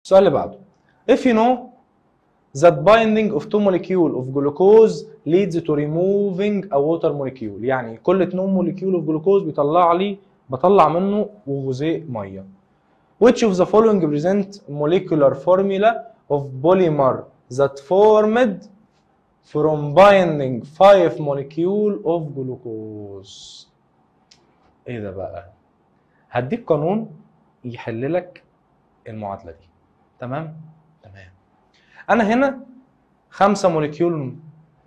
السؤال اللي بعده. If you know that binding of two molecule of glucose leads to removing a water molecule، يعني كل 2 molecule of glucose بطلع منه جزيء ميه. Which of the following present molecular formula of polymer that formed from binding 5 molecule of glucose؟ ايه ده بقى؟ هديك قانون يحل لك المعادله دي. تمام؟ تمام. انا هنا 5 موليكيول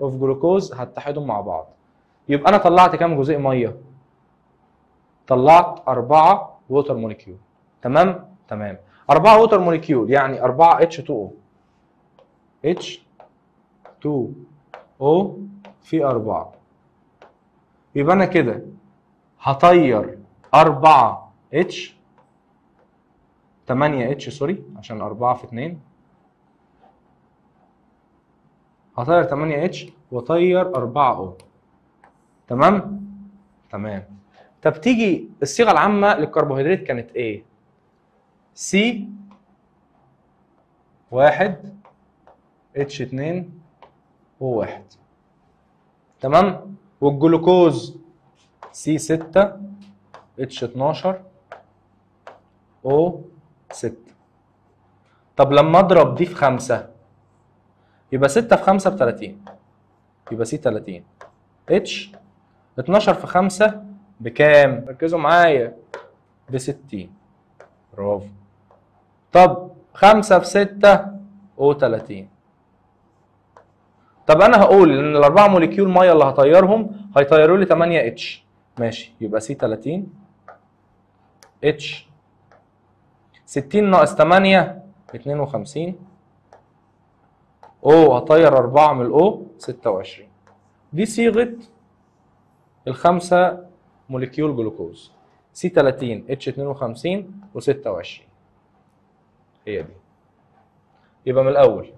اوف جلوكوز هتحدهم مع بعض، يبقى انا طلعت كام جزيء ميه؟ طلعت 4 ووتر موليكيول. تمام؟ تمام. 4 ووتر موليكيول يعني 4 H2O. H2O في 4. يبقى انا كده هطير 4 H 8 H سوري عشان 4 في 2. هطير 8 H واطير 4 O. تمام؟ تمام. طب تيجي الصيغه العامه للكربوهيدرات كانت ايه؟ C 1 H2 O1. تمام؟ والجلوكوز C 6 H12 O6. طب لما اضرب دي في 5 يبقى 6 في 5 ب 30، يبقى C 30. H 12 في 5 بكام؟ ركزوا معايا، ب 60. برافو. طب 5 في 6 O30. طب انا هقول ان الاربعه موليكيول ميه اللي هطيرهم هيطيروا لي 8 اتش. ماشي، يبقى سي 30 اتش 60 ناقص 8 52. او هطير 4 من الاو 26. دي صيغه الخمسه موليكيول جلوكوز سي 30 اتش 52 و26. هي دي. يبقى من الاول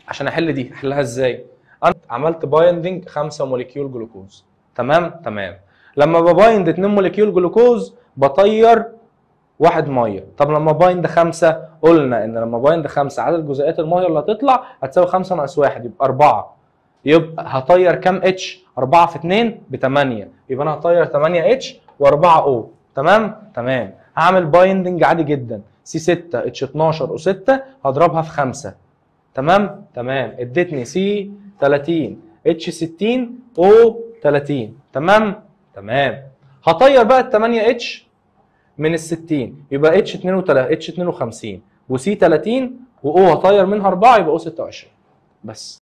عشان احل دي احلها ازاي؟ انا عملت بايندنج 5 موليكيول جلوكوز. تمام؟ تمام. لما ببايند 2 موليكيول جلوكوز بطير 1 ميه. طب لما بايند 5 قلنا ان لما بايند 5 عدد جزيئات الميه اللي هتطلع هتساوي 5 ناقص 1 يبقى 4. يبقى هطير كام اتش؟ 4 في 2 ب 8. يبقى انا هطير 8 اتش و4 او. تمام؟ تمام. هعمل بايندنج عادي جدا سي 6 اتش 12 و6 هضربها في 5. تمام؟ تمام. ادتني سي 30 اتش 60 او 30. تمام؟ تمام. هطير بقى ال 8 اتش من ال 60 يبقى اتش 52 وسي 30 واو هطير منها 4 يبقى او 26 بس.